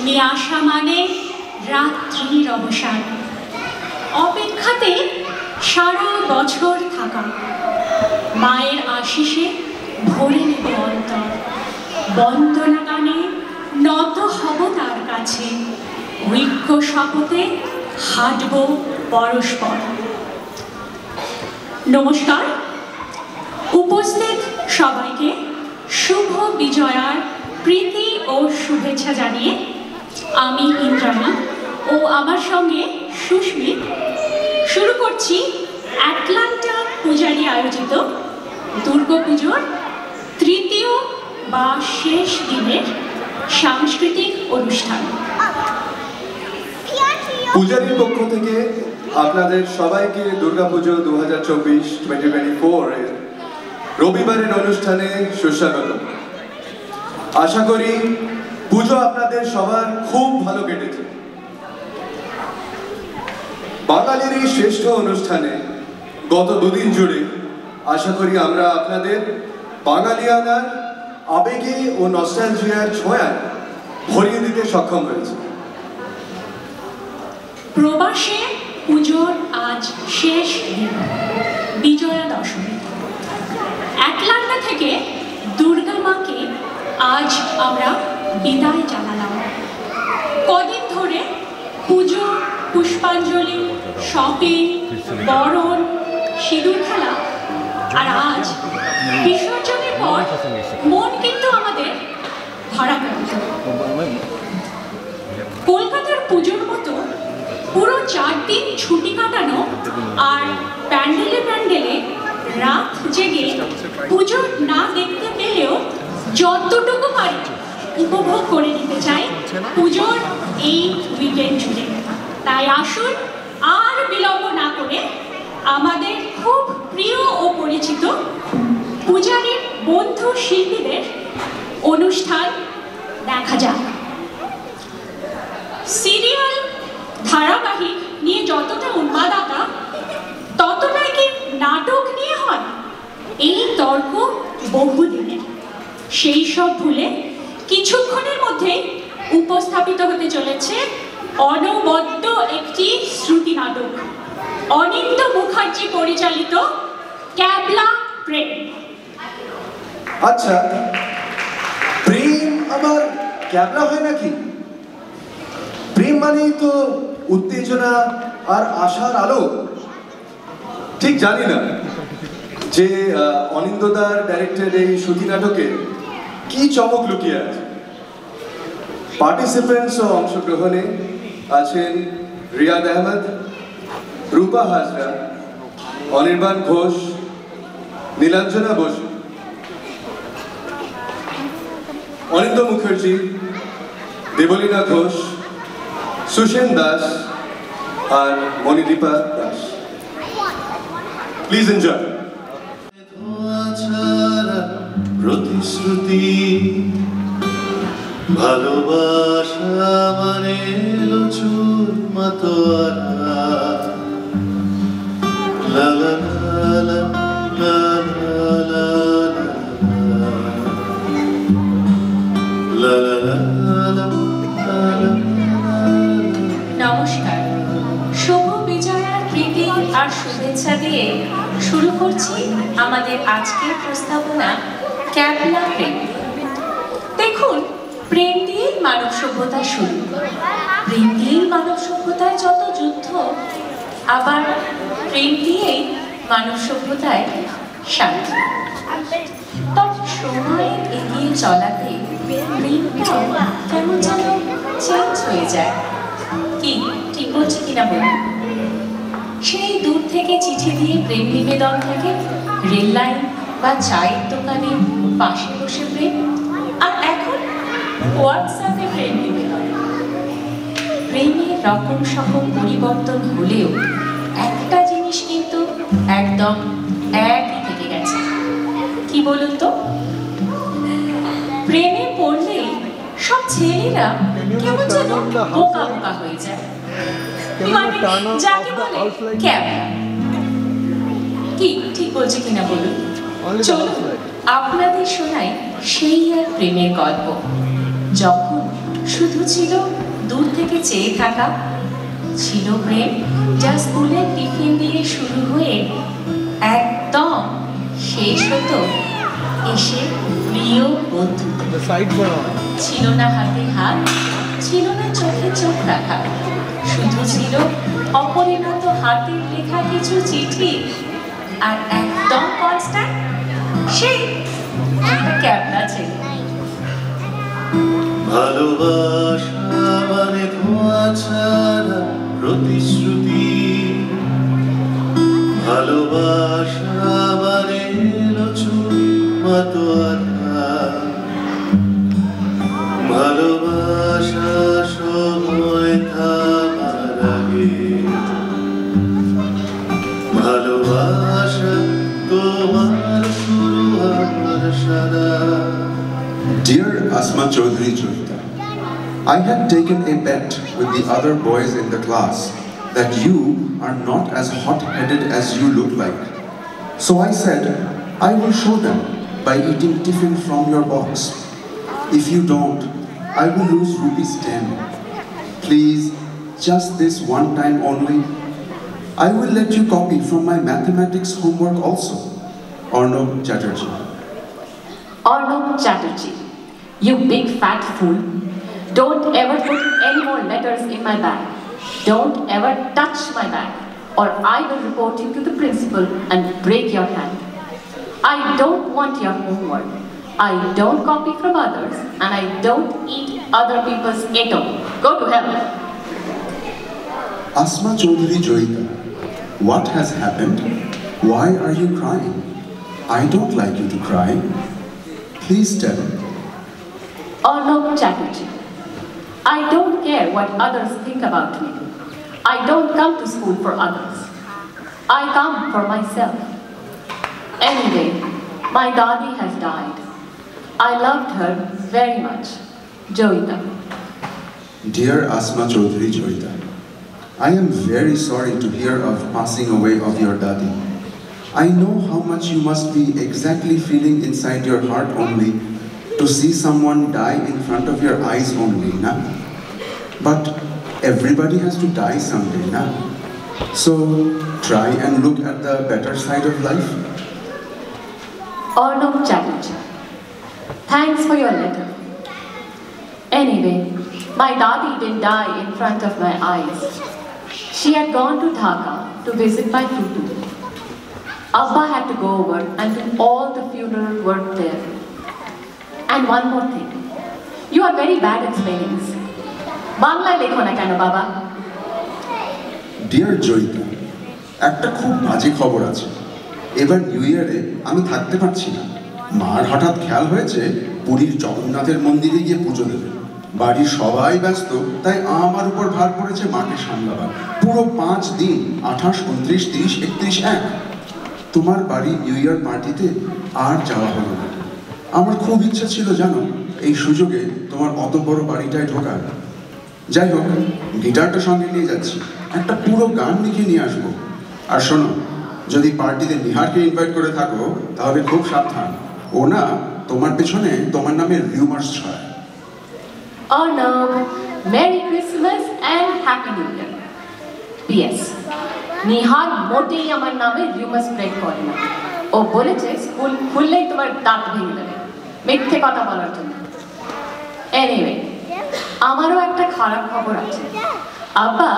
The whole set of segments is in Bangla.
নিয়ে আসা মানে রাত্রির অবসান, অপেক্ষাতে সারা বছর থাকা, মায়ের আশিসে ভরে নেবে অন্তর, বন্দনা গানে নত হব তার কাছে, ঐক্য শপথে হাঁটব পরস্পর। নমস্কার, উপস্থিত সবাইকে শুভ বিজয়ার প্রীতি ও শুভেচ্ছা জানিয়ে আমি ইন্দ্রাণী ও আমার সঙ্গে সুস্মিত শুরু করছি অ্যাটলান্টা পূজারী আয়োজিত দুর্গাপুজোর তৃতীয় বা শেষ দিনের সাংস্কৃতিক অনুষ্ঠান। পূজারীর পক্ষ থেকে আপনাদের সবাইকে দুর্গাপুজো 2024 এর রবিবারের অনুষ্ঠানে সুস্বাগত। আশা করি পুজো আপনাদের সবার খুব ভালো কেটেছে। বাঙালির এই শ্রেষ্ঠ অনুষ্ঠানে গত দুদিন জুড়ে আশা করি আমরা আপনাদের বাঙালিয়ানার আবেগে ও নস্টালজিয়ার ছোঁয়ায় ভরিয়ে দিতে সক্ষম হয়েছে। প্রবাসে পুজোর আজ শেষ দিন, বিজয়া দশমী। অ্যাটলান্টা থেকে দুর্গা মাকে আজ আমরা বিদায় জানালাম। কদিন ধরে পুজো, পুষ্পাঞ্জলি, শপিং, বরণ, সিঁদুর খেলা, আর আজ বিসর্জনের পর মন কিন্তু আমাদের ধরা পড়ল। কলকাতার পুজোর মতো পুরো 4 দিন ছুটি কাটানো আর প্যান্ডেলে প্যান্ডেলে রাত জেগে পুজো না দেখতে পেলেও যতটুকু পারি উপভোগ করে নিতে চাই পুজোর এই উইকেন্ড জুড়ে। তাই আসুন আর বিলম্ব না করে আমাদের খুব প্রিয় ও পরিচিত পূজারীর বন্ধু শিল্পীদের অনুষ্ঠান দেখা যাক। সিরিয়াল ধারাবাহিক নিয়ে যতটা উন্মাদনা, ততটাই কি নাটক নিয়ে হয়? এই তর্ক বহুদিনের। সেই সব ভুলে কিছুক্ষণের মধ্যেই উপস্থাপিত হতে চলেছে অনবদ্য একটি শ্রুতি নাটক, অনিন্দ মুখার্জি পরিচালিত ক্যাবলা প্রেম। আচ্ছা, প্রেম আবার ক্যাবলা হয় নাকি? প্রেম মানেই তো উত্তেজনা আর আশার আলো। ঠিক জানি না যে অনিন্দদার ডাইরেক্টেড এই শ্রুতি নাটকে কি চমক লুকিয়ে আছে। পার্টিসিপেন্টস ও অংশগ্রহণে আছেন রিয়াদ আহমেদ, রূপা হাজরা, অনির্বাণ ঘোষ, নীলাঞ্জনা বসু, অনিন্দ মুখার্জি, দেবলীনা ঘোষ, সুশেন দাস আর মণিদীপা দাস। Please enjoy. প্রতিশ্রুতি ভালোবাসা মানে লচুর মাতোয়ারা, লা লা লা লা লা লা লা লা। নমস্কার, শুভ বিজয়ার প্রীতি আর শুভেচ্ছা দিয়ে শুরু করছি আমাদের আজকের প্রস্তাবনা ক্যাবলা প্রেম। দেখুন, প্রেম দিয়েই মানব সভ্যতা শুরু, প্রেম দিয়েই মানব সভ্যতায় যত যুদ্ধ, আবার প্রেম দিয়েই মানব সভ্যতায় শান্তি। তবে সময় এগিয়ে চলাতে প্রেমটাও কেমন যেন চেঞ্জ হয়ে যায়। কি ঠিক বলছি কিনা বলুন? সেই দূর থেকে চিঠি দিয়ে প্রেম নিবেদন থাকে, রেল লাইন বা চায়ের দোকানে পাশে বসে প্রেম, আর এখন হোয়াটসঅ্যাপে প্রেম নিবেদন। প্রেমের রকম সকম পরিবর্তন হলেও একটা জিনিস কিন্তু একদম একই থেকে গেছে। কি বলুন তো? প্রেমে পড়লে সব ছেলেরা কেমন যেন বোকা বোকা হয়ে যায়, মানে যাকে বলে ক্যাবলা। কি ঠিক বলছে কিনা বলুন? চলুন আপনাদের শোনাই সেই আর প্রেমের গল্প, যখন শুধু ছিল দূর থেকে চেয়ে থাকা, ছিল প্রেম যা স্কুলের টিফিন দিয়ে শুরু হয়ে একদম শেষ হতো এসে প্রিয় বন্ধু। ছিল না হাতে হাত, ছিল না চোখে চোখ রাখা, শুধু ছিল অপরিণত হাতের লেখা কিছু চিঠি, আর একদম কনস্ট্যান্ট সেই একটা ক্যাবলা ছিল। ভালোবাসা মানে ধোঁয়া ছাড়া প্রতিশ্রুতি, ভালোবাসা মানে লুচুর মতো আধার, ভালোবাসা সময় থামার আগে, ভালোবাসা তোমার শুরু আমার সারা। Dear Asma Chaudhary Joyita, I had taken a bet with the other boys in the class that you are not as hot-headed as you look like. So I said, I will show them by eating tiffin from your box. If you don't, I will lose ₹10. Please, just this one time only. I will let you copy from my mathematics homework also. Arnab Chatterjee. Arnab Chatterjee, you big fat fool. Don't ever put any more letters in my bag. Don't ever touch my bag, or I will report you to the principal and break your hand. I don't want your homework. I don't copy from others, and I don't eat other people's eto. Go to hell. Asma Chaudhary Joyita, what has happened? Why are you crying? I don't like you to cry. Please tell. Arnab Chatterjee, I don't care what others think about me. I don't come to school for others. I come for myself. Anyway, my Dadi has died. I loved her very much. Joyita. Dear Asma Chaudhary Joyita, I am very sorry to hear of passing away of your Dadi. I know how much you must be exactly feeling inside your heart only to see someone die in front of your eyes only, na? But everybody has to die someday, na? So try and look at the better side of life. Arnab Chatterjee, thanks for your letter. Anyway, my Dadi didn't die in front of my eyes. She had gone to Dhaka to visit my Tutu. Abba had to go over and do all the funeral work there. And one more thing, you are very bad at spellings. Bangla lekho na keno baba? Dear Joyita, একটা খুব বাজে খবর আছে। এবার নিউ ইয়ারে আমি থাকতে পারছি না। মার হঠাৎ খেয়াল হয়েছে পুরীর জগন্নাথের মন্দিরে গিয়ে পুজো দেবে। বাড়ির সবাই ব্যস্ত, তাই আমার উপর ভার পড়েছে মাকে সামলাবার। পুরো 5 দিন 28, 29, 30, 31, 1 তোমার বাড়ি নিউ ইয়ার পার্টিতে আর যাওয়া হলো না। আমার খুব ইচ্ছা ছিল জানো এই সুযোগে তোমার অত বড় বাড়িটায় ঢোকার। যাই হোক, গিটারটা সঙ্গে নিয়ে যাচ্ছি, একটা পুরো গান লিখে নিয়ে আসবো। আর শোনো, যদি পার্টিতে নিহারকে ইনভাইট করে থাকো তাহলে খুব সাবধান, ও না তোমার পেছনে তোমার নামে রিউমার্স ছড়ায়। Arnab, Merry Christmas and Happy New Year. P.S. Nihar মোটেই আমার নামে রিউমার স্প্রেড করে না। ও বলেছে স্কুল খুললেই তোমার দাঁত ভেঙে দেবে মিথ্যে কথা বলার জন্য। এনিওয়ে, আমারও একটা খারাপ খবর আছে। আব্বা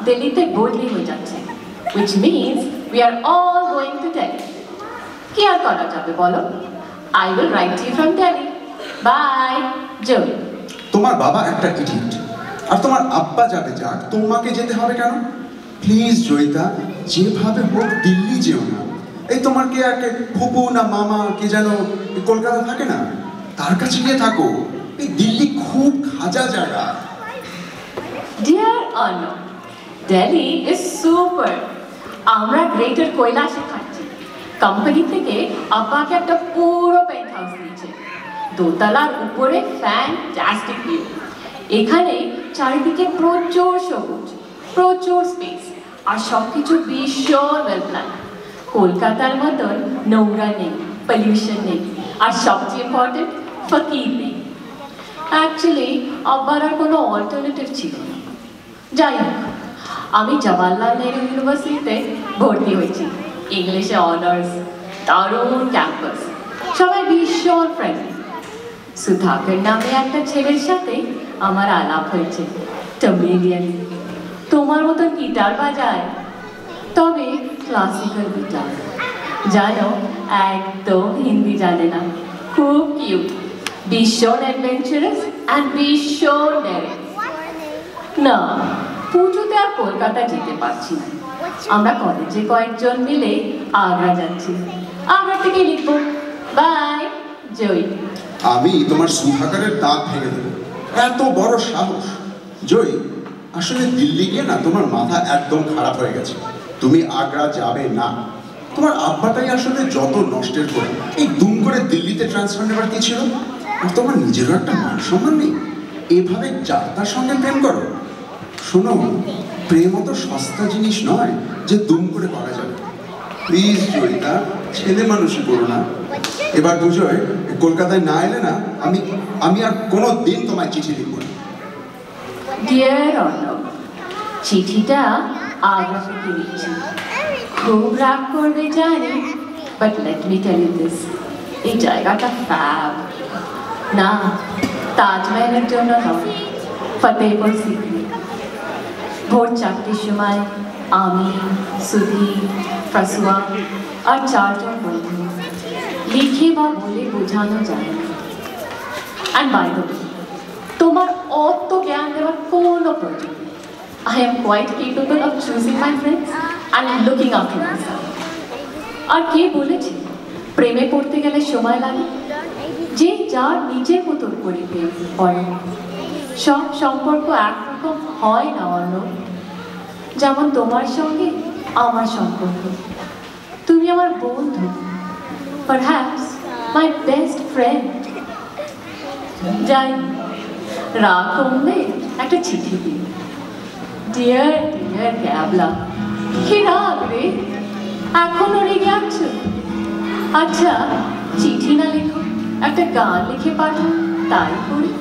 দিল্লিতে বদলি হয়ে যাচ্ছে, which means we are all going to Delhi. কি আর করা যাবে বলো? I will write to you from Delhi. Bye, Joey. তোমার বাবা একটা ইডিয়েট, আর তোমার আব্বা যাবে যাক, তোমাকে যেতে হবে কেন? প্লিজ জয়িতা, যেভাবে হোক দিল্লি যেও না। এই তোমার কে একটা ফুপু না মামা কে যেন কলকাতা থাকে না, তার কাছে গিয়ে থাকো। এই দিল্লি খুব খাজা জায়গা। Dear Arnab, Delhi is super. আমরা গ্রেটার কৈলাসে থাকছি। কোম্পানি থেকে আব্বাকে একটা পুরো পেন্ট হাউস দিয়েছে, দোতলার উপরে ফ্যান্টাস্টিক ভিউ। এখানে চারিদিকে প্রচুর সবুজ, প্রচুর স্পেস, আর সবকিছু ভীষণ ওয়েল প্ল্যান। কলকাতার মতন নোংরা নেই, পলিউশন নেই, আর সবচেয়ে ইম্পর্টেন্ট ফকির নেই। অ্যাকচুয়ালি আব্বার আর কোনো অল্টারনেটিভ ছিল না। যাই হোক, আমি জওয়াহরলাল নেহরু ইউনিভার্সিটিতে ভর্তি হয়েছি, ইংলিশে অনার্স, দারুণ ক্যাম্পাস, সবাই ভীষণ ফ্রেন্ডলি। সুধাকর নামে একটা ছেলের সাথে আমার আলাপ হয়েছে, টমিলিয়ান, তোমার মতো গিটার বাজায়, তবে ক্লাসিক্যাল গিটার, জানো একদম হিন্দি জানে না, খুব কিউট, ভীষণ অ্যাডভেঞ্চারাস অ্যান্ড ভীষণ ড্যারিং। না, পুজোতে আর কলকাতা যেতে পারছি না, আমরা কলেজে কয়েকজন মিলে আগ্রা যাচ্ছি, আগ্রা থেকে লিখবো। বাই, জয়। আমি তোমার সুধাকরের দাঁত ভেঙে দেবো, এত বড় সাহস! জয়, আসলে দিল্লি গিয়ে না তোমার মাথা একদম খারাপ হয়ে গেছে, তুমি আগ্রা যাবে না। তোমার আব্বাটাই আসলে যত নষ্টের করে, এই দুম করে দিল্লিতে ট্রান্সফার নেবার কি ছিল? আর তোমার নিজেরও একটা মান সম্মান নেই, এভাবে যার তার সঙ্গে প্রেম করো। শোনো, প্রেম অত সস্তা জিনিস নয় যে দুম করে করা যাবে। প্লিজ জয়িতা, ছেলে মানুষই করো না। এবার বুঝোয় কলকাতায় না এলে না আমি আর কোনো দিন তোমায় চিঠি লিখব না। ডিয়ার অর্ণব, চিঠিটা আগ্রা থেকে লিখছি, খুব রাগ করবে জানি, but let me tell you this, এই জায়গাটা ফ্যাব। না, তাজমহলের জন্য নয়, ফতেহপুর সিক্রি। ভোর 4টের সময় আমি, সুধি, ফ্রাসুয়া আর 4জন বন্ধু, লিখে বা বলে বোঝানো যায় না। অ্যান্ড বাই দ্য ওয়ে, তোমার অত জ্ঞান দেওয়ার কোনো প্রয়োজন নেই। I am quite capable of choosing my friends and looking after myself. আর কে বলেছে প্রেমে পড়তে গেলে সময় লাগে? যে যার নিজের মতন করে প্রেম করে। সব সম্পর্ক একরকম হয় না অন্য, যেমন তোমার সঙ্গে আমার সম্পর্ক। তুমি আমার বন্ধু, পারহ্যাপস মাই বেস্ট ফ্রেন্ড। যাই, রাগ কমলে একটা চিঠি দিই। ডিয়ার ডিয়ার ক্যাবলা, কি রাগ রে, এখনো রেগে আছো? আচ্ছা, চিঠি না লেখো, একটা গান লিখে পাঠাও, তাই করি।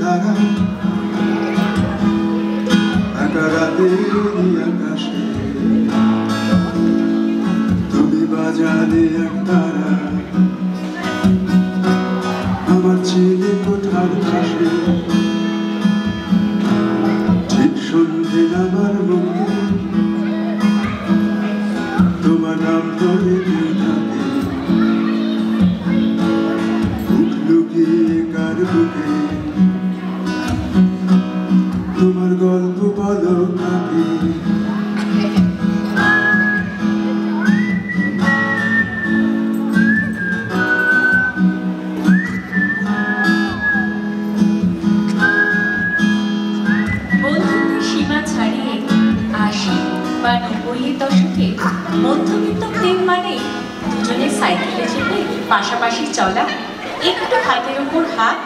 তারা একা রাতের আকাশে, তুমি বাজালে এক তারা আমার ছেলে কোঠার পাশে। ঠিক সন্ধে আমার মুখে তোমার নাম ধরে থাকে, বুক লুকিয়ে কার বুকে তোমার গল্প বলো থাকে। বন্ধুত্বের সীমা ছাড়িয়ে 80 বা 90-এর দশকে মধ্যবিত্ত প্রেম মানে দুজনে সাইকেলে চেপে পাশাপাশি চলা, একটু হাতের ওপর হাত,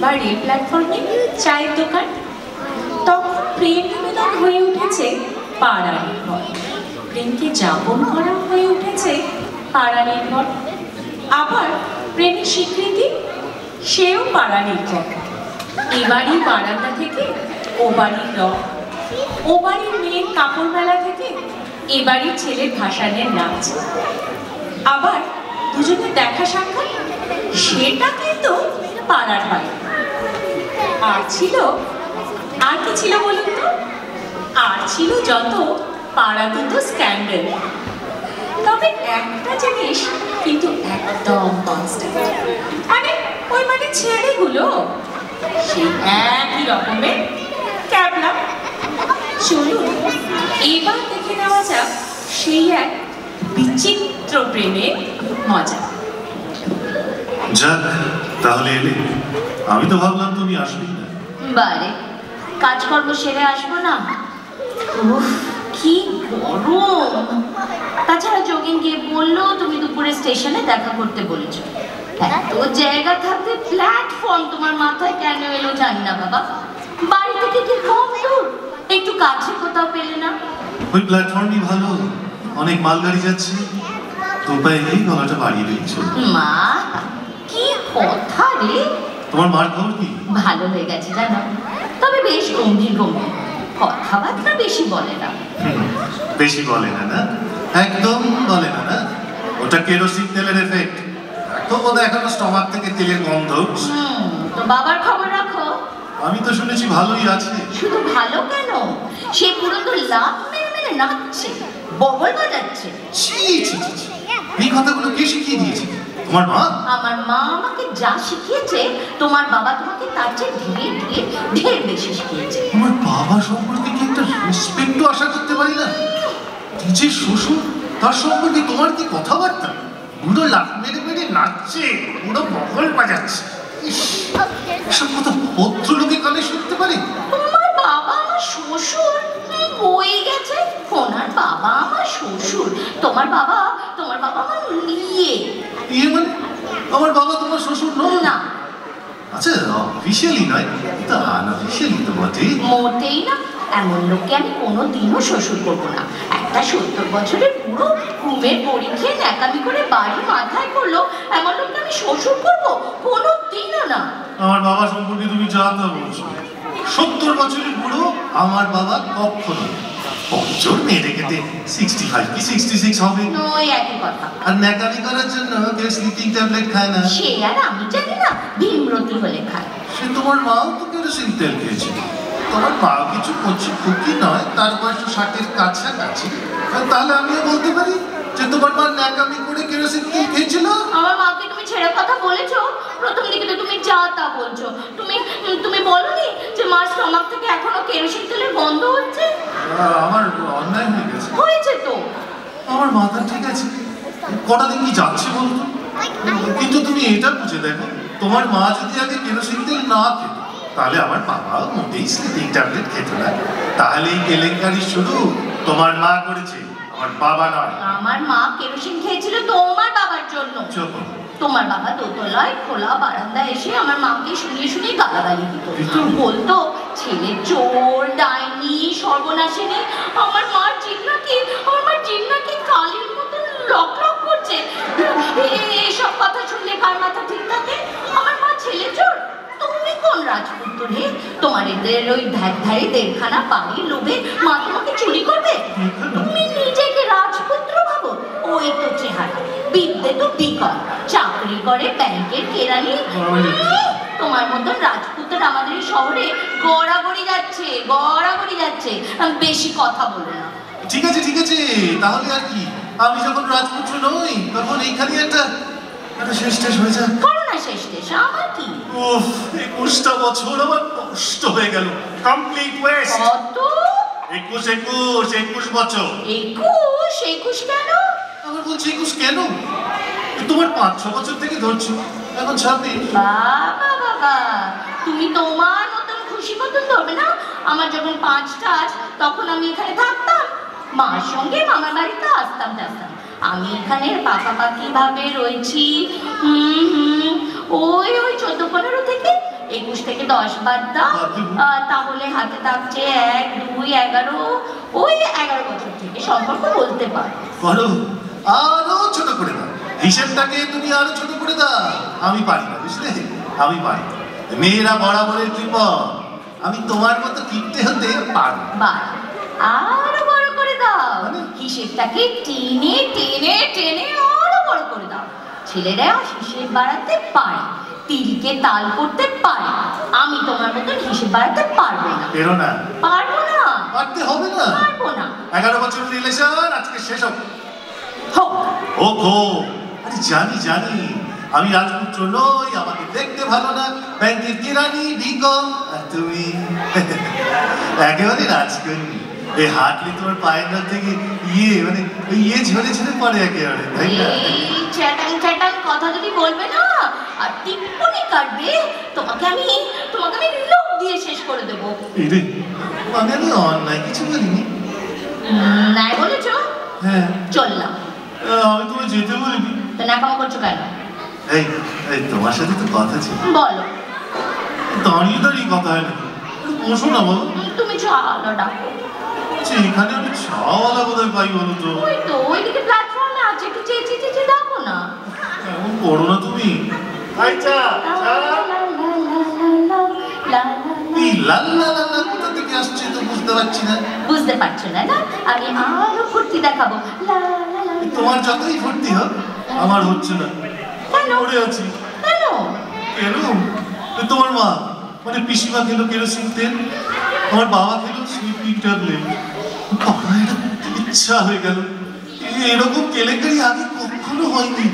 বা রেল প্ল্যাটফর্মে চায়ের দোকান। তখন প্রেম নিবেদন হয়ে উঠেছে পাড়া নির্ভর, প্রেমকে যাপন করা হয়ে উঠেছে পাড়া নির্ভর। আবার প্রেমের স্বীকৃতি, সেও পাড়া নির্ভর। এবারই বারান্দা থেকে ও বাড়ির রং, ও বাড়ির মেয়ের কাপড় মেলা থেকে এবারই ছেলের ভাসানের নাচ। আবার দুজনের দেখা সাক্ষাৎ, সেটা কিন্তু পাড়ার বাইরে। আর ছিল, আর কি ছিল বলুন তো? আর ছিল যত পাড়া দুটো স্ক্যান্ডাল। তবে একটা জিনিস কিন্তু একদম কনস্ট্যান্ট, মানে ছেলেগুলো সেই একই রকমের ক্যাবলা। চলুন এবার দেখে নেওয়া যাক সেই এক বিচিত্র প্রেমের মজা। যাক, তাহলে এলে। আমি তো ভাবলাম তুমি আসবে না। বারে, কাজকর্ম সেরে আসবো না? উফ, কি গরম। তাছাড়া যোগিন গিয়ে বললো তুমি দুপুরে স্টেশনে দেখা করতে বলেছো। এত জায়গা থাকতে প্ল্যাটফর্ম তোমার মাথায় কেন এলো জানি না বাবা। বাড়ি থেকে কি কম দূর? একটু কাছে কোথাও পেলে না? ওই প্ল্যাটফর্মই ভালো, অনেক মালগাড়ি যাচ্ছে, তো পায়ে গলাটা বাড়িয়ে দিয়েছ। মা কি কথা রে। তোমার মার খবর কি? ভালো হয়ে গেছে জানো, তবে বেশ গম্ভীর গম্ভীর, কথাবার্তা বেশি বলে না। বেশি বলে না? না একদম বলে না। না ওটা কেরোসিন তেলের এফেক্ট। তো বোধহয় এখনো স্টমাক থেকে তেলের গন্ধ। তো বাবার খবর রাখো। আমি তো শুনেছি ভালোই আছে। শুধু ভালো কেন, সে পুরো তো লাভ মেরে মেরে নাচছে, বগল বাজাচ্ছে। ছি ছি ছি ছি, এই কথাগুলো কে শিখিয়ে দিয়েছে? তোমার মা? আমার মা আমাকে যা শিখিয়েছে তোমার বাবা তোমাকে তার চেয়ে ঢের বেশি শিখিয়েছে। তোমার বাবা সম্পর্কে কি একটা রেসপেক্টও আশা করতে পারি না? নিজের শ্বশুর, তার সম্পর্কে তোমার কি কথাবার্তা? পুরো লাফ মেরে মেরে নাচছে, পুরো বগল বাজাচ্ছে। এসব কথা ভদ্রলোকে কানে শুনতে পারি? তোমার বাবা আমার শ্বশুর বই গেছে। ওনার বাবা আমার শ্বশুর, তোমার বাবা আমার নিয়ে। ইয়ে মানে আমার বাবা তোমার শ্বশুর নয়? না। আচ্ছা অফিসিয়ালি নয়, তা আনঅফিসিয়ালি তো বটে। মোটেই না, এমন লোককে আমি কোনোদিনও শ্বশুর করবো না। একটা 70 বছরের পুরো ঘুমের বড়ি খেয়ে ন্যাকামি করে বাড়ি মাথায় করলো, এমন লোককে আমি শ্বশুর করবো? কোনোদিনও না। আমার বাবা সম্পর্কে তুমি যা তা বলছো। 70 বছরের বুড়ো আমার বাবা কখনো। বছর মেরে কেটে 65 কি 66 হবে। নয়, একই কথা। আর ন্যাকামি করার জন্য কেউ স্লিপিং ট্যাবলেট খায় না। সে আর আমি জানি না, ভীমরতি হলে খায়। সে তোমার মাও তো কেরোসিন তেল খেয়েছে। তোমার মাও কিছু কচি খুকি নয়, তার বয়স 60-এর কাছাকাছি। তাহলে আমিও বলতে পারি যে তোমার মা ন্যাকামি করে কেরোসিন তেল খেয়েছিল। আমার মাকে তুমি ছেড়ে কথা বলেছো? প্রথম দিকে তো তুমি যা তা বলছো। তুমি বলোনি যে মার স্টমাক থেকে এখনো কেরোসিন তেলের গন্ধ হচ্ছে? আমার অন্যায় হয়ে গেছে। হয়েছে তো। আমার মাথা ঠিক আছে, কটা দিন কি যাচ্ছে বলতো? কিন্তু তুমি এটা বুঝে দেখো, তোমার মা যদি আগে কেরোসিন তেল না খেত, তাহলে আমার বাবাও মোটেই স্লিপিং ট্যাবলেট খেত না। তাহলে এই কেলেঙ্কারি শুরু তোমার মা করেছে, আমার বাবা নয়। আমার মা কেরোসিন খেয়েছিল তোমার বাবার জন্য। তোমার বাবা দোতলায় খোলা বারান্দায় এসে আমার মাকে শুনিয়ে শুনিয়ে গালাগালি দিত। বলতো ছেলে চোর, ডাইনি, সর্বনাশিনী। আমার মার জিভ নাকি কালির মতন লক লক করছে। এসব কথা শুনলে কার মাথা ঠিক থাকে? আমার মা ছেলে চোর? তুমি কোন রাজপুত্র রে? তোমার এদের ওই ধারে দেড়খানা বাড়ির লোভে মা তোমাকে চুরি করবে? তুমি নিজেকে রাজপুত্র ভাবো? ওই তো চেহারা, বিদ্যে তো বিকল, চাকরি করে ব্যাংকের কেরানি। তোমার মতন রাজপুত্র আমাদের এই শহরে গড়াগড়ি যাচ্ছে। বেশি কথা বলো না। ঠিক আছে তাহলে আর কি, আমি যখন রাজপুত্র নই তখন এইখানে একটা শেষ হয়ে যায়। করো না শেষ, আমার কি? 21টা বছর আমার নষ্ট হয়ে গেল, কমপ্লিট ওয়েস্ট। কত? 21 বছর। 21 কেন? আমার বলছি 21 কেন? তোমার 5-6 বছর থেকে ধরছো, এখন 26। বাবা, তুমি তোমার মতন খুশি মতন ধরবে না। আমার যখন 5টা তখন আমি এখানে থাকতাম, মার সঙ্গে মামার বাড়িতে আসতাম। আমি এখানে পাকাপাকি ভাবে রয়েছি ওই 14-15 থেকে। 21 থেকে 10 বাদ দাও, তাহলে হাতে থাকছে 1, 2, 11। ওই 11 বছর থেকে সম্পর্ক বলতে পারো। আরো ছোট করে দাও হিসেবটাকে, তুমি আরো ছোট করে দাও। আমি পারি না, বুঝলে? আমি পারি। মেয়েরা বরাবরের কৃপণ, আমি তোমার মতো কিপটে হতে পারি। আরো বড় করে দাও হিসেবটাকে, টেনে আরো বড় করে দাও। ছেলেরা হিসেব বাড়াতে পারে, তিলকে তাল করতে পারে। আমি তোমার মতন হিসেব বাড়াতে পারবো না। পারবো না। পারতে হবে না। পারবো না। 11 বছর রিলেশন আজকে শেষ হবে। আরে জানি আমি রাজপুত্র নই, আমাকে দেখতে ভালো না, ব্যাংকের কেরানি, বিকম। আর তুমি একেবারে রাজকন্যা। এই হাঁটলে তোমার পায়ের নখ থেকে ঝরে পড়ে একেবারে, তাই না? চ্যাটাং কথা যদি বলবে না আর টিপ্পনি কাটবে, তোমাকে আমি লোক দিয়ে শেষ করে দেবো। মানে আমি অন্যায় কিছু বলিনি। নাই বলেছো? হ্যাঁ। চললাম। আমি তোমায় যেতে বলিনি। তো ন্যাকামো করছো কেন? এই তোমার সাথে তো কথা ছিল। বলো। দাঁড়িয়ে দাঁড়িয়ে কথা হয় না, বসো না বলো। তুমি চালা ডাকো। এখানে আমি চাওয়ালা কোথায় পাই বলো তো? ওই তো ওইদিকে প্ল্যাটফর্মে আছে, একটু চেয়ে ডাকো না। এমন করো না তুমি। কোথা থেকে আসছে তো বুঝতে পারছি না। বুঝতে পারছো না? না আমি আরো ফুর্তি দেখাবো। তোমার যতই ফুর্তি হোক আমার হচ্ছে না। পড়ে আছি। কেন? কেন? তোমার মা মানে পিসিমা খেলো কেরোসিন তেল, আমার বাবা খেলো স্লিপিং ট্যাবলেট। ইচ্ছা হয়ে গেল। এরকম কেলেঙ্কারি আগে কখনো হয়নি।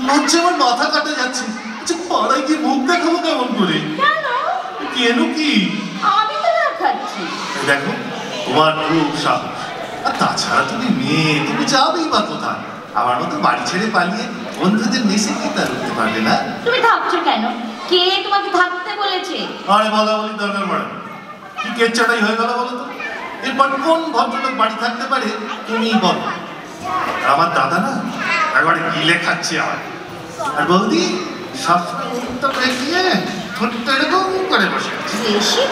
লজ্জায় আমার মাথা কাটা যাচ্ছে। আচ্ছা পাড়ায় গিয়ে মুখ দেখাবো কেমন করে? কেন কি? আমি তো দেখাচ্ছি। দেখো তোমার খুব সাহস, আর তাছাড়া তুমি মেয়ে, তুমি যাবেই বা কোথায়? আমার মতো বাড়ি ছেড়ে পালিয়ে বন্ধুদের মেসে কি তা করতে পারবে না? তুমি থাকছো কেন? কে তোমাকে থাকতে বলেছে? আরে বলা বলি দরকার পড়ে না। কি কেচ্চাটাই হয়ে গেল বলো তো? এরপর কোন ভদ্রলোক বাড়ি থাকতে পারে তুমি বলো। আমার দাদা না একবারে গিলে খাচ্ছে আমার। আর বৌদি সবসময় মুখটা দেখিয়ে ঠোঁটটা এরকম করে বসে আছে।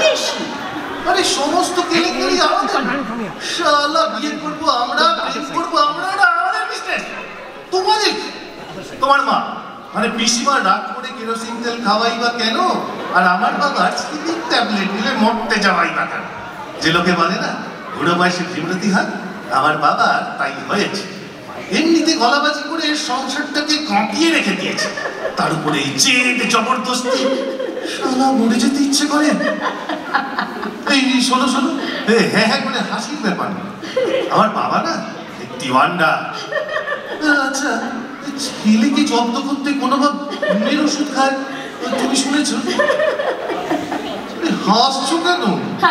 বেশি আরে সমস্ত কেলেঙ্কারি আমাদের। শালা বিয়ে করবো আমরা, প্রেম করবো আমরা, আমাদের বিজনেস। তোমাদের তোমার মা মানে পিসিমা রাগ করে কেরোসিন তেল খাওয়াই বা কেন, আর আমার বাবার স্লিপিং ট্যাবলেট নিলে মরতে যাওয়াই বা কেন? যে লোকে বলে না বুড়ো বয়সে বিমৃতি হয়, আমার বাবার তাই হয়েছে। এমনিতে গলাবাজি করে সংসারটাকে কাঁপিয়ে রেখে দিয়েছে, তার উপরে এই জেদ জবরদস্তি। শালা মরে যেতে ইচ্ছে করে। এই শোনো শোনো, হ্যাঁ হ্যাঁ করে হাসির ব্যাপার না। আমার বাবা না একটি ওয়ান্ডা। আচ্ছা ছেলেকে জব্দ করতে কোনো বা ঘুমের ওষুধ খায়, তুমি শুনেছো? হাসছো কেন?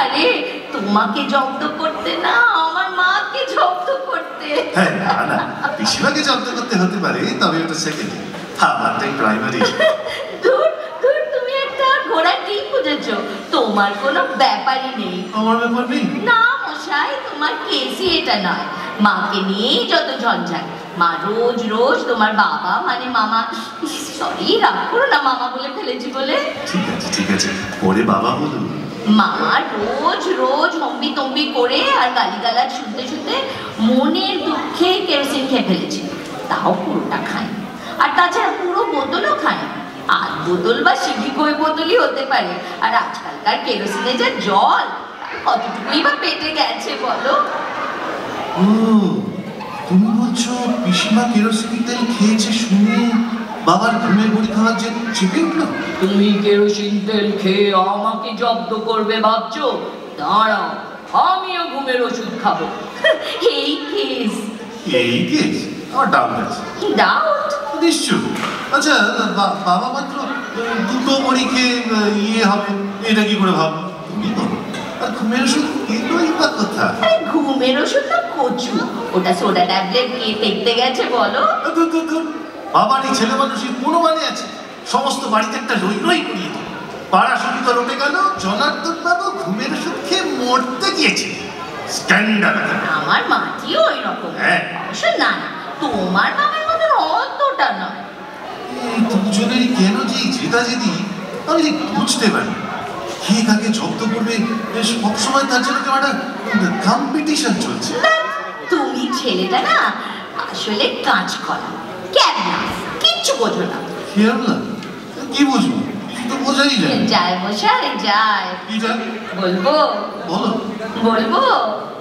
আরে তোমাকে জব্দ করতে না, আমার মাকে জব্দ করতে। হ্যাঁ না না, পিসিমাকে জব্দ করতে হতে পারে, তবে ওটা সেকেন্ড, আমারটাই প্রাইমারি। ধুর ধুর, তুমি একটা ঘোড়া ঠিক বুঝেছো, তোমার কোনো ব্যাপারই নেই। আমার ব্যাপার নেই? না মশাই, তোমার কেসই এটা নয়। মাকে নিয়েই যত ঝঞ্ঝাট। মা রোজ রোজ তোমার বাবা মানে মামা, সরি রাগ করো না, মামা বলে ফেলেছি বলে। ঠিক আছে পরে বাবা বলুন। মামা রোজ রোজ হম্বি তম্বি করে আর গালিগালাজ শুনতে শুনতে মনের দুঃখে কেরোসিন খেয়ে ফেলেছে। তাও পুরোটা খায়, আর তাছাড়া পুরো বোতলও খায়। আধ বোতল বা শিবিক ওই বোতলই হতে পারে। আর আজকালকার কেরোসিনে যা জল, কতটুকুই বা পেটে গেছে বলো? ও তুমি বলছো পিসিমা কেরোসিন তেল খেয়েছে শুনে বাবার ঘুমের বড়ি খাওয়ার যে চেপে উঠলো? তুমি কেরোসিন তেল খেয়ে আমাকে জব্দ করবে ভাবছো? দাঁড়াও, আমিও ঘুমের ওষুধ খাবো। এই কেস। এই কেস? আমার ডাউট আছে। ডাউট? নিশ্চয়। আচ্ছা বাবা মাত্র দুটো বড়ি খেয়ে ইয়ে হবে, এটা কি করে ভাব? তুমি বলো। আর ঘুমের ওষুধ এগুলোই বা কথা? ঘুমের ওষুধ না কচু, ওটা সোডা ট্যাবলেট কে দেখতে গেছে বলো? বাবার এই ছেলে মানুষের কোনো মানে আছে? সমস্ত বাড়িতে একটা রই রই করিয়ে দিল। পাড়া সুবিধা রটে গেল জনার্দন বাবু ঘুমের ওষুধ খেয়ে মরতে গিয়েছে। স্ক্যান্ডাল। আমার মাটিও ওই রকম। হ্যাঁ অবশ্য না না, তোমার মামার মতন অতটা নয়। এই দুজনেরই কেন যে জেদাজেদি আমি বুঝতে পারি। কে কাকে জব্দ করবে সবসময় তার জন্য কেমন একটা কম্পিটিশন চলছে। তুমি ছেলেটা না আসলে কাজ করা ক্যাবলা, কিচ্ছু বোঝো না। ক্যাবলা? কি বুঝবো? কিছু তো বোঝাই যায়। যায় মশাই যায়। কি যায়? বলবো? বলো। বলবো?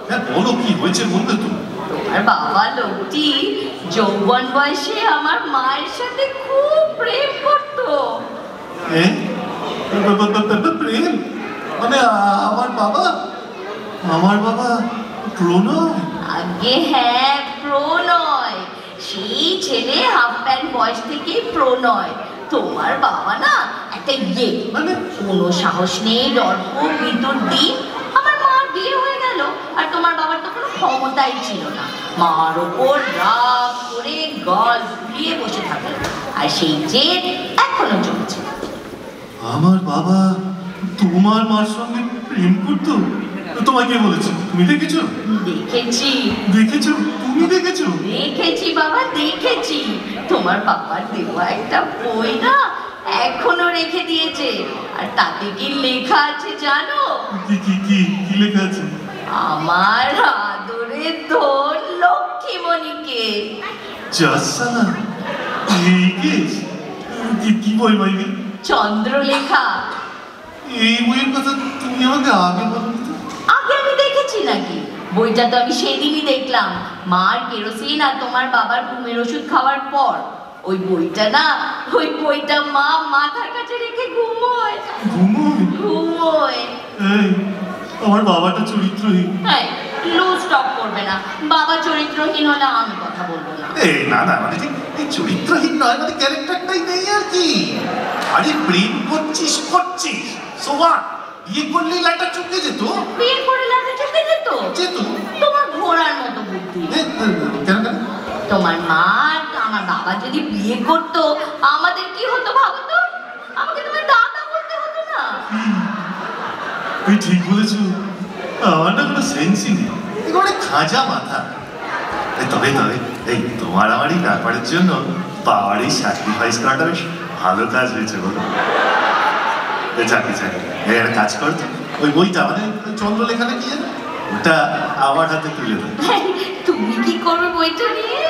হ্যাঁ বলো, কি হয়েছে বলবে তো। তোমার বাবা লোকটি যৌবন বয়সে আমার মায়ের সাথে খুব প্রেম করতো। প্রেম? মানে আমার বাবা প্রণয়? আগে হ্যাঁ প্রণয়। সেই ছেলে হাফ প্যান্ট বয়স থেকেই প্রণয়। তোমার বাবা না একটা ইয়ে, মানে কোনো সাহস নেই, দর্প ভিতর দিন আমার মার বিয়ে হয়ে গেল, আর তোমার বাবার তো কোনো ক্ষমতাই ছিল না। মার ওপর রাগ করে গল ফুলিয়ে বসে থাকে, আর সেই জেদ এখনো চলছে। আমার বাবা তোমার মার সঙ্গে প্রেম করতো? তোমায় কে বলেছে? তুমি দেখেছো? দেখেছি দেখেছো? তুমি দেখেছো? দেখেছি বাবা, দেখেছি। তোমার বাবার দেওয়া একটা বই না এখনো রেখে দিয়েছে, আর তাতে কি লেখা আছে জানো? কি কি কি কি লেখা আছে? আমার আদরের ধন লক্ষ্মীমণিকে। জাসানা এই কেস কি বই মাইনি? চন্দ্রলেখা। এই বইয়ের কথা তুমি আমাকে আগে বলো। আগে আমি দেখেছি নাকি? বইটা তো আমি সেদিনই দেখলাম, মার কেরোসিন আর তোমার বাবার ঘুমের ওষুধ খাওয়ার পর। ওই বইটা মা মাথার কাছে রেখে ঘুমোয়। ঘুমোয়। এই আমার বাবাটা চরিত্রহীন। হ্যাঁ, লো স্টপ করবে না। বাবা চরিত্রহীন হলে আমি কথা বলবো না। এই না না, মানে ঠিক এই চরিত্রহীন নয়, মানে ক্যারেক্টারটাই নেই আর কি। আরে প্রেম করছিস সো হোয়াট? বিয়ে করলেই লাইটা চুকে যেত। বিয়ে করে লাগে চুকে যেত? যেত। তোমার ঘোড়ার মতো বুদ্ধি। কেন? তোমার মা আমার বাবা যদি বিয়ে করতো আমাদের কি হতো ভাবো তো? আমাকে তোমার দাদা বলতে হতো না? তুই ঠিক বলেছো, আমার না কোনো সেন্সই নেই, একেবারে খাজা মাথা। তবে এই তোমার আমার এই ব্যাপারের জন্য পাওয়ারই স্যাক্রিফাইস করাটা বেশ ভালো কাজ হয়েছে বলো। চাকরি এই একটা কাজ করতো, ওই বইটা মানে চন্দ্রলেখা কি জানো, ওটা আমার হাতে তুলে দাও। তুমি কি করবে বইটা নিয়ে?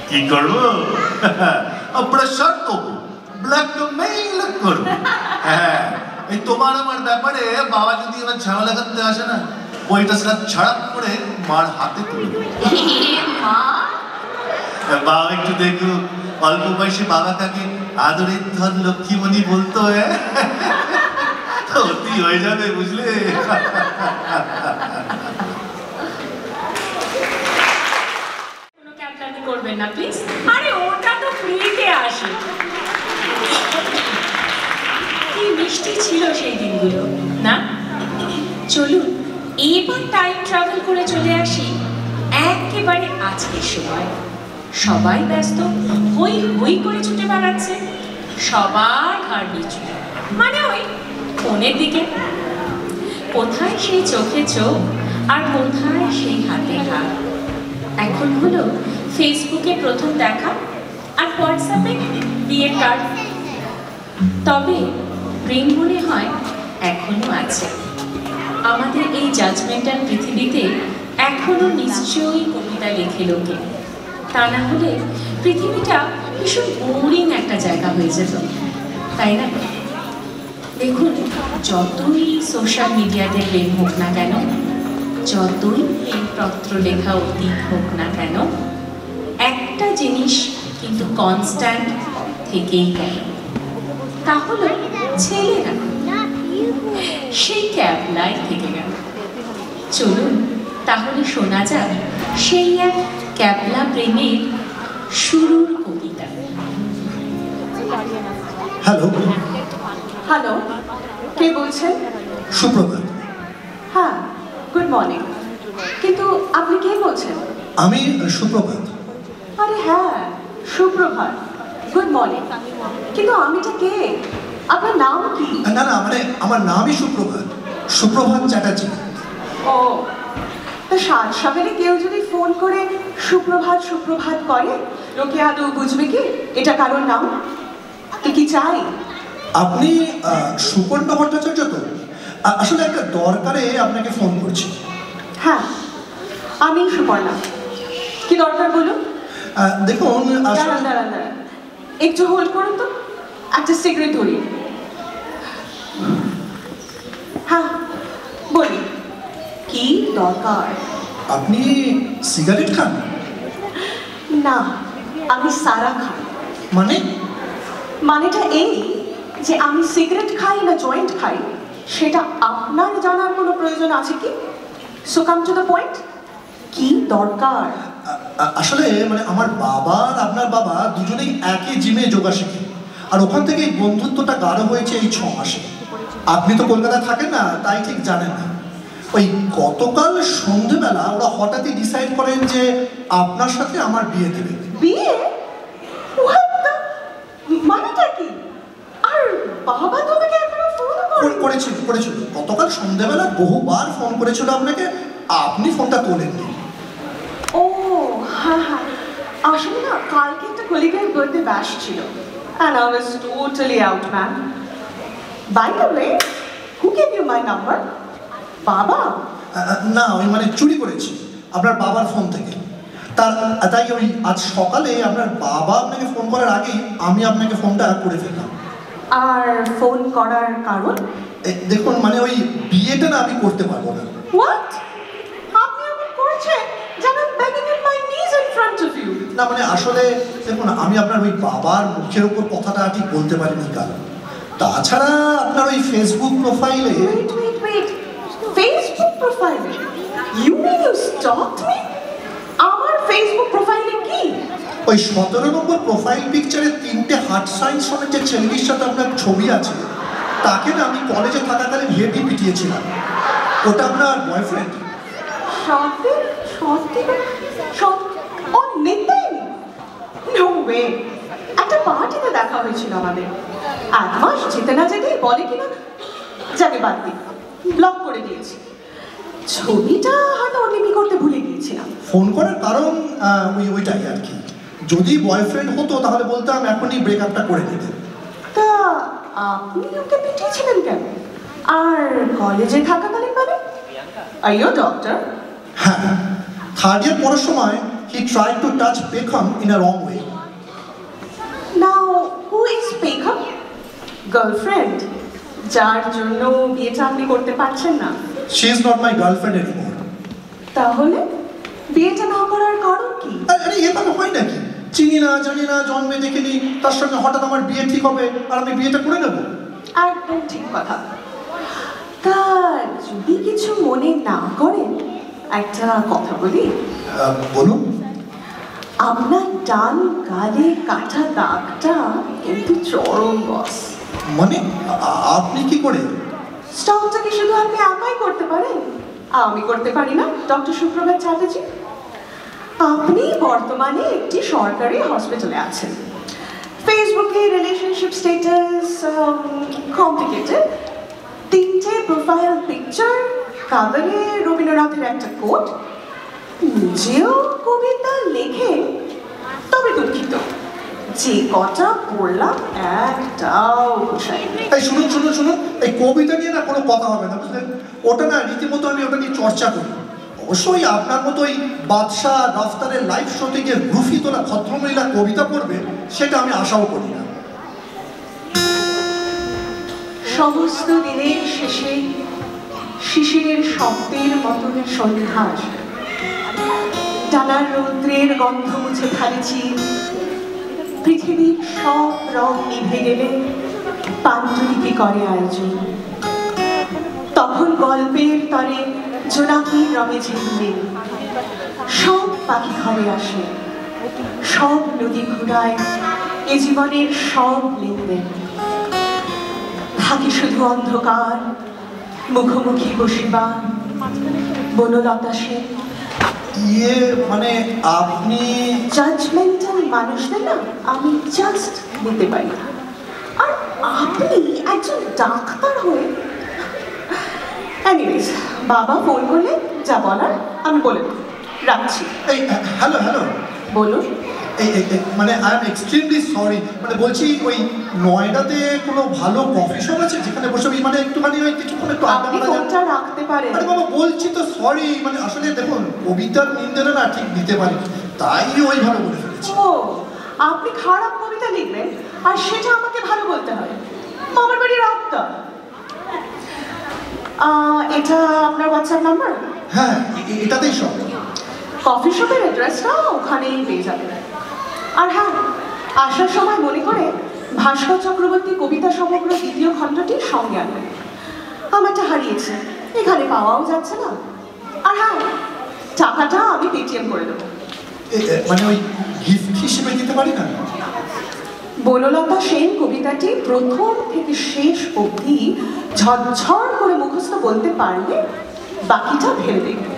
কি করবো? প্রেশার করবো, ব্ল্যাকমেইল করবো। হ্যাঁ, এই তোমার আমার ব্যাপারে বাবা যদি এবার ঝামেলা করতে আসে না, বইটা সেটা ছাড়াপ করে মার হাতে তুলে দেবো। মা বাবা একটু দেখো, অল্প বয়সে বাবা কাকে আদরের ধন লক্ষ্মীমণি বলতো। অতি হয়ে যাবে বুঝলে। কোনো ক্যাপটামি করবেন না প্লিজ। আরে ওটা তো ফ্রিতে আসে। কি মিষ্টি ছিল সেই দিনগুলো না? চলুন এবার টাইম ট্রাভেল করে চলে আসি একেবারে আজকের সময়। সবাই ব্যস্ত, হই হই করে ছুটে বেড়াচ্ছে, সবার ঘাড় নিচু, মানে ওই ফোনের দিকে। কোথায় সেই চোখে চোখ আর কোথায় সেই হাতে হাত। এখন হলো ফেসবুকে প্রথম দেখা আর হোয়াটসঅ্যাপে বিয়ের কার্ড। তবে প্রেম মনে হয় এখনো আছে। আমাদের এই জাজমেন্টাল পৃথিবীতে এখনো নিশ্চয়ই কবিতা লেখে লোকে, তা না হলে পৃথিবীটা ভীষণ বোরিং একটা জায়গা হয়ে যেত, তাই না? দেখুন, যতই সোশ্যাল মিডিয়াতে প্রেম হোক না কেন, যতই প্রেমপত্র লেখা অতীত হোক না কেন, একটা জিনিস কিন্তু কনস্ট্যান্ট থেকেই গেল, তা হলো ছেলেরা সেই ক্যাবলায় থেকে গেল। চলুন তাহলে শোনা যাক সেই এক ক্যাবলা প্রেমের শুরুর কবিতা। হ্যালো হ্যালো, কে বলছেন? সুপ্রভাত। হ্যাঁ, গুড মর্নিং। কিন্তু আপনি কে বলছেন? আমি সুপ্রভাত। আরে হ্যাঁ, সুপ্রভাত, গুড মর্নিং। কিন্তু আমিটা কে? আপনার নাম কি? না না, মানে আমার নামই সুপ্রভাত, সুপ্রভাত চ্যাটার্জি। ও, তো সাত সকালে কেউ যদি ফোন করে সুপ্রভাত সুপ্রভাত করে, লোকে আদৌ বুঝবে কি এটা কারোর নাম? তো কি চাই? আপনি সুপর্ণা ভট্টাচার্য তো? আসলে একটা দরকারে আপনাকে ফোন করছি। হ্যাঁ, আমি সুপর্ণা। কি দরকার বলুন? দেখুন দাঁড়ান দাঁড়ান দাঁড়ান, একটু হোল্ড করুন তো, একটা সিগারেট ধরি। হ্যাঁ বলি, কি দরকার? আপনি সিগারেট খান? না, আমি সারা খাই। মানেটা এই যে আমি সিগারেট খাই না জয়েন্ট খাই সেটা আপনার জানার কোনো প্রয়োজন আছে কি? So come to the point, কি দরকার? আসলে মানে আমার বাবা আর আপনার বাবা দুজনেই একই জিমে যোগা শেখে, আর ওখান থেকে বন্ধুত্বটা গাঢ় হয়েছে এই 6 মাসে। আপনি তো কলকাতায় থাকেন না, তাই ঠিক জানেন না। ওই গতকাল সন্ধ্যেবেলা ওরা হঠাৎই ডিসাইড করেন যে আপনার সাথে আমার বিয়ে দেবে। বিয়ে? মানেটা কি? আর বাবা তোমাকে এখনো ফোন করেছিল। করেছিল গতকাল সন্ধ্যাবেলা বহুবার ফোন করেছিল আপনাকে, আপনি ফোনটা তোলেননি। ও হ্যাঁ হ্যাঁ, আসলে না কালকে একটা কলিগের বার্থডে ব্যাশ ছিল and I was totally out man. By the way, who gave you my number? বাবা? না ওই মানে চুরি করেছি আপনার বাবার ফোন থেকে। তাই ওই আজ সকালে আপনার বাবা আপনাকে ফোন করার আগেই আমি আপনাকে ফোনটা করে ফেললাম। আর ফোন করার কারণ? দেখুন মানে ওই বিয়েটা না আমি করতে পারবো না। What? আপনি এমন করছেন যেন I'm begging on my knees in front of you. না মানে আসলে দেখুন আমি আপনার ওই বাবার মুখের উপর কথাটা ঠিক বলতে পারিনি কাল। তাছাড়া আপনার ওই ফেসবুক প্রোফাইলে Wait. Facebook profile? You mean you stalked me? আমার ফেসবুক প্রোফাইলে কি? ওই 17 নম্বর প্রোফাইল পিকচারে 3টে হার্ট সাইন সমেত যে ছেলেটির সাথে আপনার ছবি আছে তাকে না আমি কলেজে থাকাকালীন হেভি পিটিয়েছিলাম। ওটা আপনার বয়ফ্রেন্ড? সত্যি ও নিতিন? নো ওয়ে, একটা পার্টিতে দেখা হয়েছিল আমাদের। এক মাস যেতে না যেতেই বলে কিনা যাকে বাদ দিই, ব্লক করে দিয়েছি। ছবিটা হয়তো অনিমি করতে ভুলে গিয়েছিলাম। ফোন করার কারণ ওইটাই আর কি, যদি বয়ফ্রেন্ড হতো তাহলে বলতাম এখনই ব্রেকআপটা করে নিতে। তা আপনি ওকে পিটিয়েছিলেন কেন? আর কলেজে থাকাকালীন মানে? Are you a doctor? হ্যাঁ, থার্ড ইয়ার পড়ার সময় he tried to touch Beckham in a wrong way. Now, who is Beckham? Girlfriend? যার জন্য বিয়েটা আপনি করতে পারছেন না? She is not my girlfriend anymore. তাহলে বিয়েটা না করার কারণ কি? আরে এটা তো হয় নাকি, চিনি না জানি না জন্মে দেখিনি, তার সঙ্গে হঠাৎ আমার বিয়ে ঠিক হবে আর আমি বিয়েটা করে নেব? একদম ঠিক কথা। তা যদি কিছু মনে না করেন একটা কথা বলি। বলুন। আপনার ডান গালে কাটা দাগটা কিন্তু চরম বস। মানে আপনি কি করে? স্টকটা কি শুধু আপনি একাই করতে পারেন? আমি করতে পারি না, ডক্টর সুপ্রভাত চ্যাটার্জি। আপনি বর্তমানে একটি সরকারি হসপিটালে আছেন। ফেসবুকে রিলেশনশিপ স্ট্যাটাস কমপ্লিকেটেড, 3টে প্রোফাইল পিকচার, কাভারে রবীন্দ্রনাথের একটা কোট, নিজেও কবিতা লেখে। তবে দুঃখিত, যে কটা পড়লাম একটাও পোষায়। এই শুনুন, এই কবিতা নিয়ে না কোনো কথা হবে না বুঝলেন, ওটা না রীতিমতো আমি ওটা নিয়ে চর্চা করি। অবশ্যই আপনার মতো ওই বাদশাহ দফতরের লাইভ শোতে গিয়ে গ্রুফি তোলা ভদ্রমহিলা কবিতা পড়বে সেটা আমি আশাও করি না। সমস্ত দিনের শেষে শিশিরের শব্দের মতন সন্ধ্যা আসে। টানার রৌদ্রের গন্ধ মুছে ফেলেছি, পৃথিবীর সব রং নিভে গেলে পাণ্ডুলিপি করে আয়োজন। তখন গল্পের তরে জোনাকির রঙে ঝিলবে, সব পাখি ঘরে আসে, সব নদী ঘুরায় এ জীবনের সব লেনদেন। থাকে শুধু অন্ধকার, মুখোমুখি বসিবা বনলতা সেন। মানে আপনি জাজমেন্টাল মানুষদের না আমি জাস্ট নিতে পারি না। আর আপনি একজন ডাক্তার হয়ে। এনিওয়েজ, বাবা ফোন করলে যা বলার আমি বলে দেব। রাখছি। এই হ্যালো বলুন। মানে আই এম এক্সট্রিমলি সরি, মানে বলছি ওই নয়ডাতে কোনো ভালো কফি শপ আছে যেখানে বসে মানে একটুখানি ওই কিছুক্ষণ একটু আড্ডা মারা যায়? ফোনটা রাখতে পারেন। আরে বাবা বলছি তো সরি, মানে আসলে দেখুন কবিতার নিন্দা না ঠিক দিতে পারি, তাই ওইভাবে বলে ফেলেছি। ও, আপনি খারাপ কবিতা লিখবেন আর সেটা আমাকে ভালো বলতে হয়? মামার বাড়ির আবদার। এটা আপনার হোয়াটসঅ্যাপ নাম্বার? হ্যাঁ, এটাতেই সব। কফি শপের অ্যাড্রেসটা ওখানেই পেয়ে যাবেন। আর হ্যাঁ, আসার সময় মনে করে ভাস্কর চক্রবর্তী কবিতা সমগ্র দ্বিতীয় খণ্ডটি সঙ্গে আনবেন। আমারটা হারিয়েছে, এখানে পাওয়াও যাচ্ছে না। আর হ্যাঁ, টাকাটা আমি পেটিএম করে দেবো। মানে ওই গিফট হিসেবে দিতে পারি না? বনলতা সেন কবিতাটি প্রথম থেকে শেষ অবধি ঝরঝর করে মুখস্থ বলতে পারলে বাকিটা ভেবে দেখবে।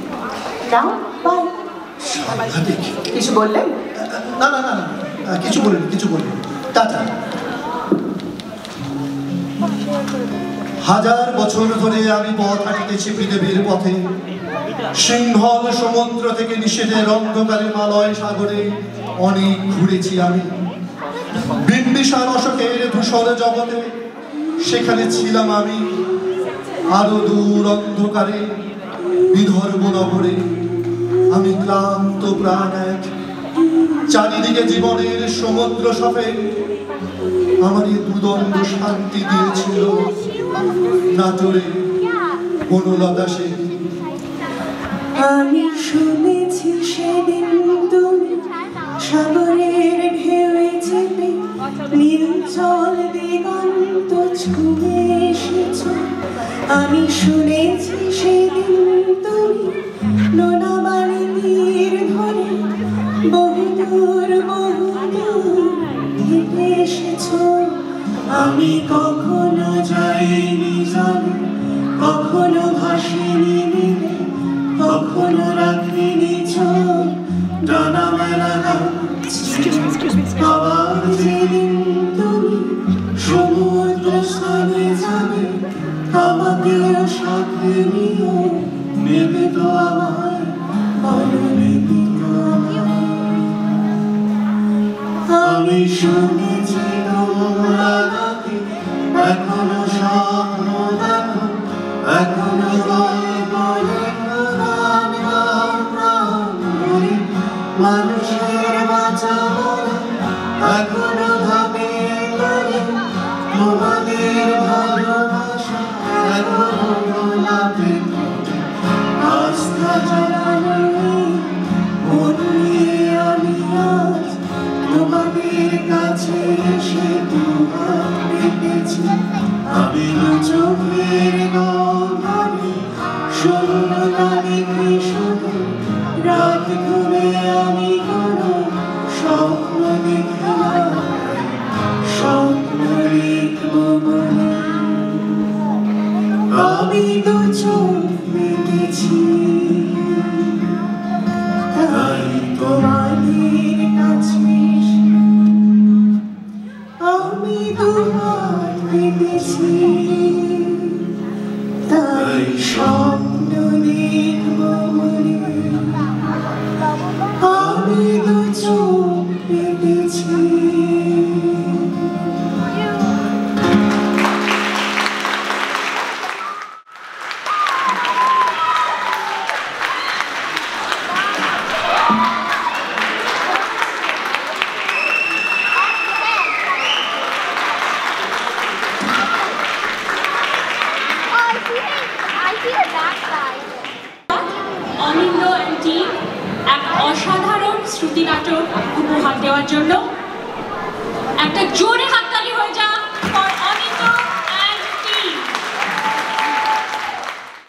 নাও, বাই। কিছু বললেন? না, কিছু বলিনি, টাটা। হাজার বছর ধরে আমি পথ হাঁটিতেছি পৃথিবীর পথে, সিংহল সমুদ্র থেকে নিষেধের অন্ধকারে মালয় সাগরে অনেক ঘুরেছি আমি। বিম্বিসার অশোকের ধূসর জগতে সেখানে ছিলাম আমি। আরো দূর অন্ধকারে বিদর্ভ নগরে আমি ক্লান্ত প্রাণ এক, চারিদিকে জীবনের সমুদ্র সফে আমার এই দুদণ্ড শান্তি দিয়েছিল নাটোরে বনলতা সে। আমি শুনেছি সেদিন তুমি সাগরের ঢেউয়ে চেপে নীলচল দিগন্ত ছুঁয়ে এসেছ। আমি শুনেছি সেদিন তুমি নোনাবাড়ি তীর ধরে বহুদূর হেঁটে এসেছ। আমি কখনো যাইনি জলে, কখনো ভাসিনি নীলে, কখনো রাখিনি চোখ ডানা মেলা আবার যেদিন তুমি সমুদ্র স্থানে যাবে আমাকেও সাথে নিও, নেবে তো আমায় বলো নেবে তো আমায়। আমি শুনেছি তোমরা নাকি এখনো স্বপ্ন দেখো, এখনো গল্প লেখো, গান গাও প্রাণ ভরে মানুষের বাঁচা বলে এখনো ভাবে করে তোমাদের ভালোবাসা এখনো গোলাপে ফোটে। আস্থা জানানো মন নিয়ে আমি আজ তোমাদের কাছে এসে দুহাত পেতেছি। আমি দু চোখের গঙ্গায় শূন্যতা দেখে শুধু রাত ঘুরে আমি কোনো স্বপ্ন দেখি না, স্বপ্ন দেখব বলে আমি দু চোখ পেতেছি। তাই তোমাদের কাছে আমি দুহাত পেতেছি, তাই স্বপ্ন দেখব বলে আমি দু চোখ পেতেছি। অনিন্দ অ্যান্ড টিম এক অসাধারণ শ্রুতি নাটক উপহার দেওয়ার জন্য একটা জোরে